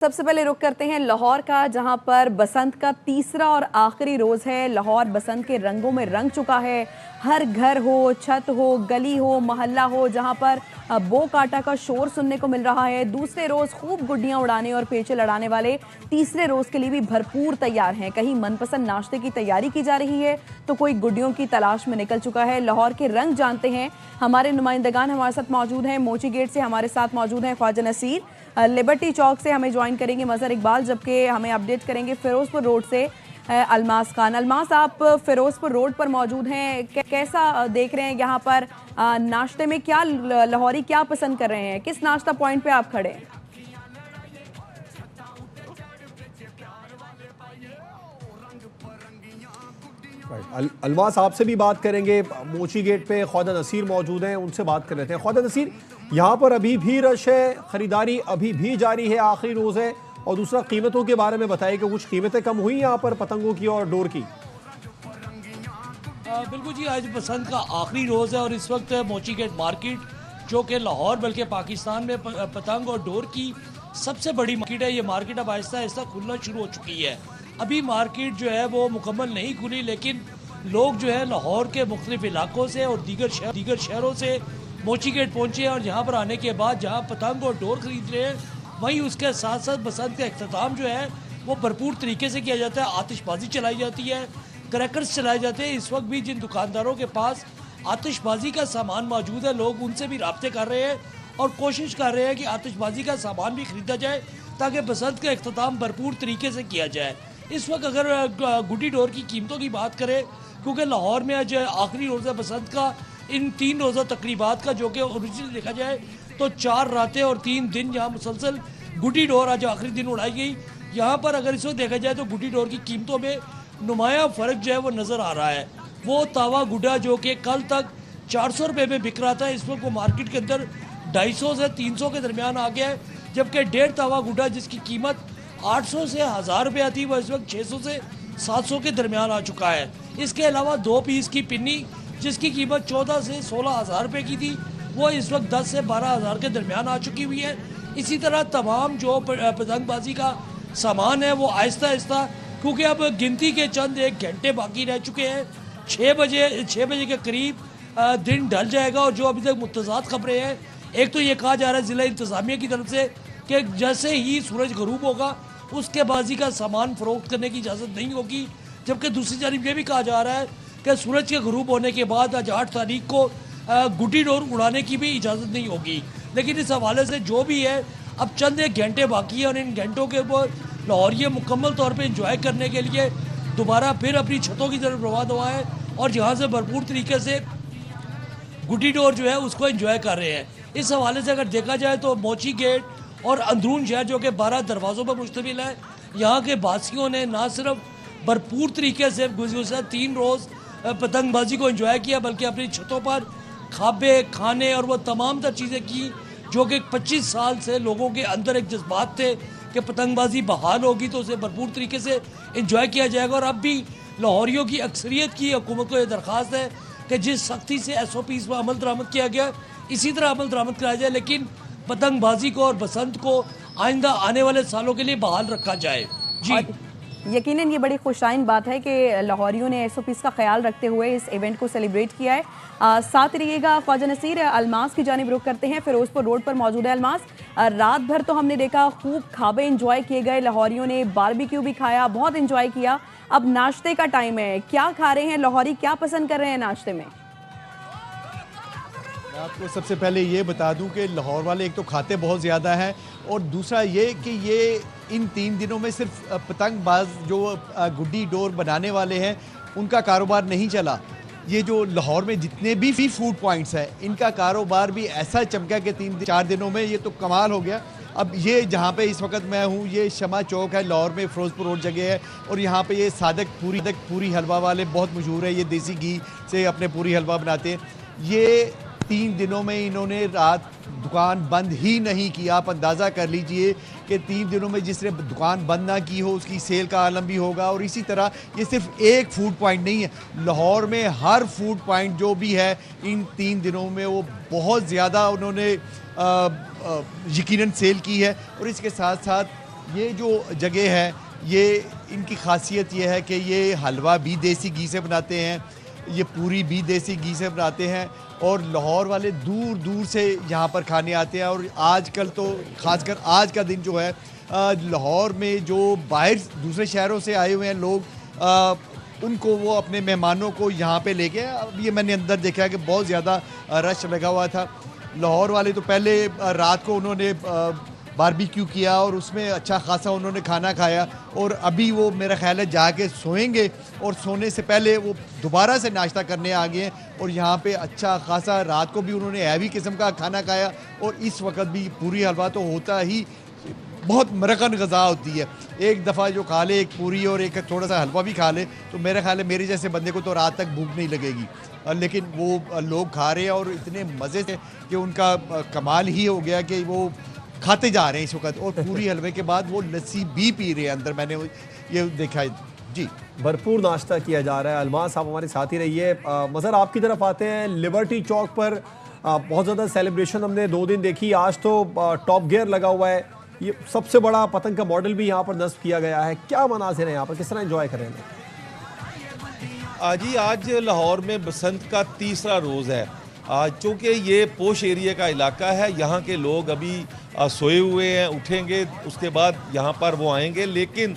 सबसे पहले रुख करते हैं लाहौर का, जहां पर बसंत का तीसरा और आखिरी रोज़ है। लाहौर बसंत के रंगों में रंग चुका है। हर घर हो, छत हो, गली हो, मोहल्ला हो, जहां पर बो काटा का शोर सुनने को मिल रहा है। दूसरे रोज़ खूब गुड्डियां उड़ाने और पेचे लड़ाने वाले तीसरे रोज़ के लिए भी भरपूर तैयार हैं। कहीं मनपसंद नाश्ते की तैयारी की जा रही है तो कोई गुड्डियों की तलाश में निकल चुका है। लाहौर के रंग जानते हैं हमारे नुमाइंदगान हमारे साथ मौजूद हैं। मोची गेट से हमारे साथ मौजूद हैं ख्वाजा नसीर, लिबर्टी चौक से हमें ज्वाइन करेंगे मज़हर इकबाल, जबकि हमें अपडेट करेंगे फिरोजपुर रोड से अलमास खान। अलमास, आप फिरोजपुर रोड पर मौजूद हैं, कैसा देख रहे हैं यहाँ पर नाश्ते में? क्या लाहौरी क्या पसंद कर रहे हैं? किस नाश्ता पॉइंट पे आप खड़े हैं? अलमास, आपसे भी बात करेंगे। मोची गेट पे ख्वाजा नसीर मौजूद हैं, उनसे बात कर लेते हैं। ख्वाजा नसीर, यहाँ पर अभी भी रश है, खरीदारी अभी भी जारी है, आखिरी रोज़ है। और दूसरा, कीमतों के बारे में बताइए कि कुछ कीमतें कम हुई यहाँ पर पतंगों की और डोर की? बिल्कुल जी, आज बसंत का आखिरी रोज़ है और इस वक्त मोची गेट मार्केट, जो कि लाहौर बल्कि पाकिस्तान में पतंग और डोर की सबसे बड़ी मार्केट है, ये मार्केट अब आहिस्ता आहिस्ता खुलना शुरू हो चुकी है। अभी मार्केट जो है वो मुकम्मल नहीं खुली, लेकिन लोग जो है लाहौर के मुख्तलिफ इलाकों से और दीगर शहरों से मोची गेट पहुँचे और यहाँ पर आने के बाद जहाँ पतंग और डोर खरीद रहे हैं, वहीं उसके साथ साथ बसंत का अख्ताम जो है वो भरपूर तरीके से किया जाता है। आतिशबाजी चलाई जाती है, क्रैकर्स चलाए जाते हैं। इस वक्त भी जिन दुकानदारों के पास आतिशबाजी का सामान मौजूद है, लोग उनसे भी रब्ते कर रहे हैं और कोशिश कर रहे हैं कि आतिशबाजी का सामान भी खरीदा जाए ताकि बसंत का अख्ताम भरपूर तरीके से किया जाए। इस वक्त अगर गुड्डी डोर की कीमतों की बात करें, क्योंकि लाहौर में आज आखिरी रोज़ है बसंत का, इन 3 रोज़ा तकरीबात का, जो कि ओरिजिनल देखा जाए तो 4 रातें और 3 दिन यहाँ मुसलसल गुड्डी डोर आज आखिरी दिन उड़ाई गई। यहाँ पर अगर इस वक्त देखा जाए तो गुड्डी डोर की कीमतों में नुमाया फ़र्क जो है वो नज़र आ रहा है। वो तावा गुड्डा जो कि कल तक 400 रुपये में बिक रहा था, इस वक्त वो मार्केट के अंदर 250 से 300 के दरमियान आ गया है। जबकि 1.5 तावा गुड्डा जिसकी कीमत 800 से 1000 रुपये आती है, वो इस वक्त 600 से 700 के दरमियान आ चुका है। इसके अलावा 2 पीस की पिन्नी जिसकी कीमत 14 से 16 हज़ार रुपये की थी, वो इस वक्त 10 से 12 हज़ार के दरमियान आ चुकी हुई है। इसी तरह तमाम जो पतंगबाजी का सामान है वो आहिस्ता आहिस्ता, क्योंकि अब गिनती के चंद 1 घंटे बाकी रह चुके हैं, 6 बजे के करीब दिन ढल जाएगा। और जो अभी तक मुतज़ाद खबरें हैं, एक तो ये कहा जा रहा है ज़िला इंतज़ामिया की तरफ से कि जैसे ही सूरज गरूब होगा उसके बाजी का सामान फ़रोख्त करने की इजाज़त नहीं होगी, जबकि दूसरी जानिब ये भी कहा जा रहा है कि सूरज के गरूब होने के बाद आज 8 तारीख को गुड्डी डोर उड़ाने की भी इजाज़त नहीं होगी। लेकिन इस हवाले से जो भी है, अब चंद 1 घंटे बाकी है और इन घंटों के ऊपर लाहौरिये मुकम्मल तौर पे इंजॉय करने के लिए दोबारा फिर अपनी छतों की तरफ रवाना हुआ है और यहाँ से भरपूर तरीके से गुड्डी डोर जो है उसको इंजॉय कर रहे हैं। इस हवाले से अगर देखा जाए तो मोची गेट और अंदरून शहर जो कि 12 दरवाज़ों पर मुश्तमिल है, यहाँ के बासियों ने ना सिर्फ भरपूर तरीके से गुज़श्ता 3 रोज़ पतंगबाजी को एंजॉय किया, बल्कि अपनी छतों पर खाबे खाने और वो तमाम तर चीज़ें की जो कि 25 साल से लोगों के अंदर एक जज्बात थे कि पतंगबाजी बहाल होगी तो उसे भरपूर तरीके से एंजॉय किया जाएगा। और अब भी लाहौरियों की अक्सरियत की हुकूमत को यह दरख्वास्त है कि जिस सख्ती से SOPs पर अमल दरामद किया गया, इसी तरह अमल दरामद कराया जाए, लेकिन पतंगबाजी को और बसंत को आइंदा आने वाले सालों के लिए बहाल रखा जाए। जी, यकीनन ये बड़ी खुशाइन बात है कि लाहौरियों ने SOPs का ख्याल रखते हुए इस इवेंट को सेलिब्रेट किया है। साथ रहिएगा ख्वाजा नसीर। अलमास की जानिब रुख करते हैं, फिरोजपुर रोड पर मौजूद है अलमास। रात भर तो हमने देखा खूब खाबे इंजॉय किए गए, लाहौरियों ने बारबेक्यू भी खाया, बहुत इंजॉय किया। अब नाश्ते का टाइम है, क्या खा रहे हैं लाहौरी, क्या पसंद कर रहे हैं नाश्ते में? मैं आपको सबसे पहले ये बता दूं कि लाहौर वाले एक तो खाते बहुत ज़्यादा हैं और दूसरा ये कि ये इन 3 दिनों में सिर्फ पतंगबाज जो गुड्डी डोर बनाने वाले हैं उनका कारोबार नहीं चला। ये जो लाहौर में जितने भी फूड पॉइंट्स हैं इनका कारोबार भी ऐसा चमका कि 3-4 दिनों में ये तो कमाल हो गया। अब ये जहाँ पे इस वक्त मैं हूँ, ये शमा चौक है, लाहौर में फिरोजपुर रोड जगह है, और यहाँ पे ये सादक पूरी हलवा वाले बहुत मशहूर है, ये देसी घी से अपने पूरी हलवा बनाते हैं। ये 3 दिनों में इन्होंने रात दुकान बंद ही नहीं की। आप अंदाज़ा कर लीजिए कि 3 दिनों में जिसने दुकान बंद ना की हो उसकी सेल का आलम भी होगा। और इसी तरह ये सिर्फ एक फूड पॉइंट नहीं है, लाहौर में हर फूड पॉइंट जो भी है इन 3 दिनों में वो बहुत ज़्यादा उन्होंने यकीनन सेल की है। और इसके साथ साथ ये जो जगह है ये इनकी खासियत ये है कि ये हलवा भी देसी घी से बनाते हैं, ये पूरी भी देसी घी से बनाते हैं और लाहौर वाले दूर दूर से यहाँ पर खाने आते हैं। और आजकल तो ख़ासकर आज का दिन जो है लाहौर में जो बाहर दूसरे शहरों से आए हुए हैं लोग, उनको वो अपने मेहमानों को यहाँ पे लेके, अब ये मैंने अंदर देखा है कि बहुत ज़्यादा रश लगा हुआ था। लाहौर वाले तो पहले रात को उन्होंने बारबेक्यू किया और उसमें अच्छा खासा उन्होंने खाना खाया और अभी वो मेरा ख्याल है जाके सोएंगे और सोने से पहले वो दोबारा से नाश्ता करने आ गए हैं और यहाँ पे अच्छा खासा रात को भी उन्होंने हैवी किस्म का खाना खाया। और इस वक्त भी पूरी हलवा तो होता ही बहुत मरकन गज़ा होती है, एक दफ़ा जो खा ले एक पूरी और एक थोड़ा सा हलवा भी खा ले तो मेरा ख्याल है मेरे जैसे बंदे को तो रात तक भूख नहीं लगेगी। लेकिन वो लोग खा रहे हैं और इतने मज़े से कि उनका कमाल ही हो गया कि वो खाते जा रहे हैं इस वक्त। और पूरी हलवे के बाद वो लस्सी भी पी रहे हैं अंदर, मैंने ये देखा है जी। भरपूर नाश्ता किया जा रहा है। अलमास आप हमारे साथ ही रहिए। मज़र आपकी तरफ आते हैं। लिबर्टी चौक पर बहुत ज़्यादा सेलिब्रेशन हमने 2 दिन देखी, आज तो टॉप गियर लगा हुआ है, ये सबसे बड़ा पतंग का मॉडल भी यहाँ पर नस्ब किया गया है। क्या मनाज़िर हैं यहाँ पर, किस तरह एंजॉय कर रहे हैं? आज लाहौर में बसंत का तीसरा रोज़ है। चूँकि ये पोश एरिया का इलाका है, यहाँ के लोग अभी सोए हुए हैं, उठेंगे उसके बाद यहाँ पर वो आएंगे। लेकिन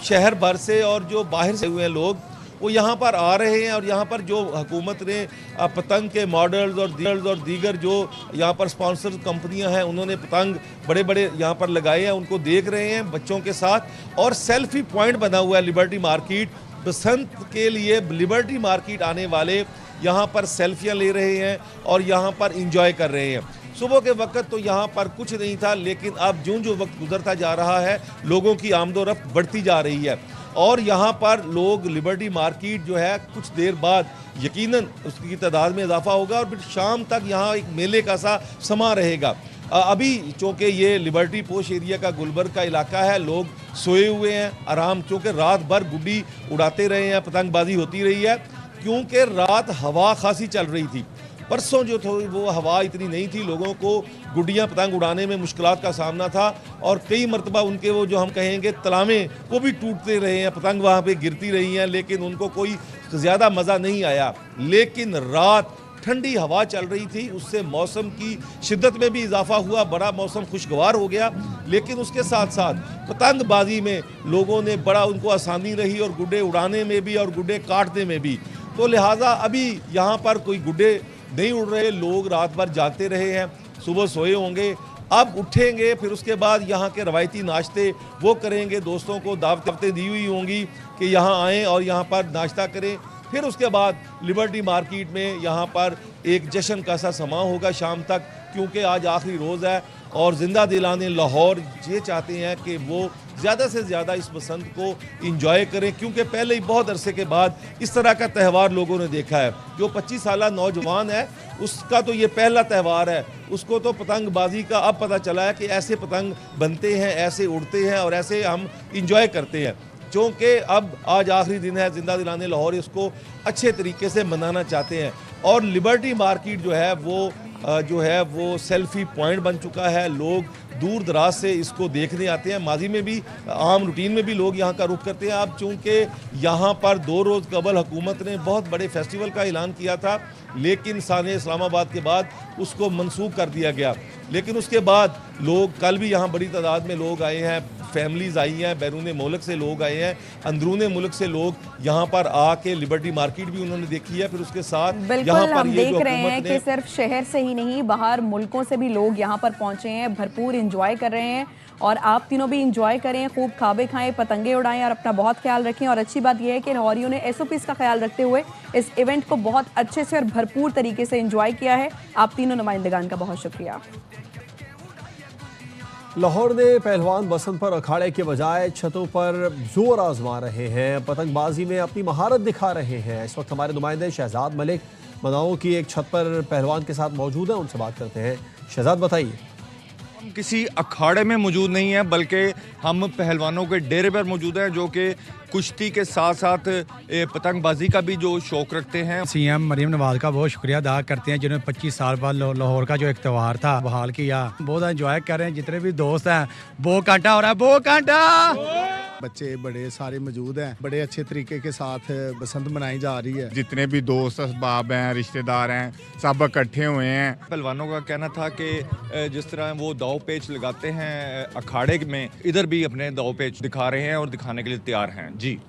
शहर भर से और जो बाहर से हुए हैं लोग वो यहाँ पर आ रहे हैं और यहाँ पर जो हुकूमत ने पतंग के मॉडल्स और दीगर जो यहाँ पर स्पॉन्सर कंपनियाँ हैं उन्होंने पतंग बड़े बड़े यहाँ पर लगाए हैं, उनको देख रहे हैं बच्चों के साथ। और सेल्फी पॉइंट बना हुआ है लिबर्टी मार्केट। बसंत के लिए लिबर्टी मार्केट आने वाले यहाँ पर सेल्फियाँ ले रहे हैं और यहाँ पर इंजॉय कर रहे हैं। सुबह के वक्त तो यहाँ पर कुछ नहीं था, लेकिन अब जो वक्त गुजरता जा रहा है लोगों की आमदोरफ्त बढ़ती जा रही है और यहाँ पर लोग लिबर्टी मार्केट जो है कुछ देर बाद यकीनन उसकी तादाद में इजाफा होगा और फिर शाम तक यहाँ एक मेले का सा समा रहेगा। अभी चूँकि ये लिबर्टी पोश एरिया का गुलबर्ग का इलाका है, लोग सोए हुए हैं आराम, चूँकि रात भर गुड्डी उड़ाते रहे हैं, पतंगबाजी होती रही है। क्योंकि रात हवा खासी चल रही थी, परसों जो थी वो हवा इतनी नहीं थी, लोगों को गुड्डियाँ पतंग उड़ाने में मुश्किलात का सामना था और कई मरतबा उनके वो जो हम कहेंगे तलामे को भी टूटते रहे हैं, पतंग वहाँ पे गिरती रही हैं, लेकिन उनको कोई ज़्यादा मज़ा नहीं आया। लेकिन रात ठंडी हवा चल रही थी, उससे मौसम की शिद्दत में भी इजाफा हुआ, बड़ा मौसम खुशगवार हो गया। लेकिन उसके साथ साथ पतंगबाजी में लोगों ने बड़ा उनको आसानी रही और गुड्डे उड़ाने में भी और गुड्डे काटने में भी। तो लिहाजा अभी यहाँ पर कोई गुड्डे नहीं उड़ रहे, लोग रात भर जागते रहे हैं, सुबह सोए होंगे, अब उठेंगे, फिर उसके बाद यहाँ के रवायती नाश्ते वो करेंगे, दोस्तों को दावतें दी हुई होंगी कि यहाँ आएँ और यहाँ पर नाश्ता करें। फिर उसके बाद लिबर्टी मार्केट में यहाँ पर एक जश्न का सा समा होगा शाम तक, क्योंकि आज आखिरी रोज़ है और ज़िंदा दिलाने लाहौर ये चाहते हैं कि वो ज़्यादा से ज़्यादा इस बसंत को इंजॉय करें, क्योंकि पहले ही बहुत अरसे के बाद इस तरह का त्यौहार लोगों ने देखा है। जो 25 साल नौजवान है उसका तो ये पहला त्यौहार है, उसको तो पतंगबाजी का अब पता चला है कि ऐसे पतंग बनते हैं, ऐसे उड़ते हैं और ऐसे हम इंजॉय करते हैं। क्योंकि अब आज आखिरी दिन है, ज़िंदा दिलाने लाहौर इसको अच्छे तरीके से मनाना चाहते हैं। और लिबर्टी मार्केट जो है वो सेल्फी पॉइंट बन चुका है, लोग दूर दराज से इसको देखने आते हैं। माजी में भी आम रूटीन में भी लोग यहाँ का रुख करते हैं। अब चूँकि यहाँ पर 2 रोज़ कबल हुकूमत ने बहुत बड़े फेस्टिवल का ऐलान किया था, लेकिन साने इस्लामाबाद के बाद उसको मनसूख कर दिया गया। लेकिन उसके बाद लोग कल भी यहाँ बड़ी तादाद में लोग आए हैं, फैमिलीज़ आई हैं, बैरून मुल्क से लोग आए हैं, अंदरून मुल्क से लोग यहाँ पर आके लिबर्टी मार्केट भी उन्होंने देखी है। फिर उसके साथ बिल्कुल हम देख रहे हैं कि सिर्फ शहर से ही नहीं बाहर मुल्कों से भी लोग यहाँ पर पहुँचे हैं, भरपूर इंजॉय कर रहे हैं। और आप तीनों भी इंजॉय करें, खूब खाबे खाएं, पतंगे उड़ाएं और अपना बहुत ख्याल रखें। और अच्छी बात यह है कि लाहौरियों ने SOPs का ख्याल रखते हुए इस इवेंट को बहुत अच्छे से और भरपूर तरीके से इंजॉय किया है। आप तीनों नुमाइंदगान का बहुत शुक्रिया। लाहौर ने पहलवान बसंत पर अखाड़े के बजाय छतों पर जोर आजमा रहे हैं, पतंगबाजी में अपनी महारत दिखा रहे हैं। इस वक्त हमारे नुमाइंदे शहजाद मलिक मनाओं की एक छत पर पहलवान के साथ मौजूद हैं, उनसे बात करते हैं। शहजाद बताइए। किसी अखाड़े में मौजूद नहीं है, बल्कि हम पहलवानों के डेरे पर मौजूद हैं जो कि कुश्ती के साथ साथ पतंगबाजी का भी जो शौक रखते हैं। सीएम मरीम नवाज का बहुत शुक्रिया अदा करते हैं जिन्होंने 25 साल बाद लाहौर का जो एक त्यौहार था बहाल किया। बहुत एंजॉय कर रहे हैं, जितने भी दोस्त हैं। बो कांटा हो रहा है, बो कांटा। बच्चे बड़े सारे मौजूद हैं, बड़े अच्छे तरीके के साथ बसंत मनाई जा रही है। जितने भी दोस्त असबाब हैं, रिश्तेदार हैं, सब इकट्ठे हुए हैं। पहलवानों का कहना था कि जिस तरह वो दाव पेच लगाते हैं अखाड़े में, इधर भी अपने दाव पेच दिखा रहे हैं और दिखाने के लिए तैयार हैं। जी।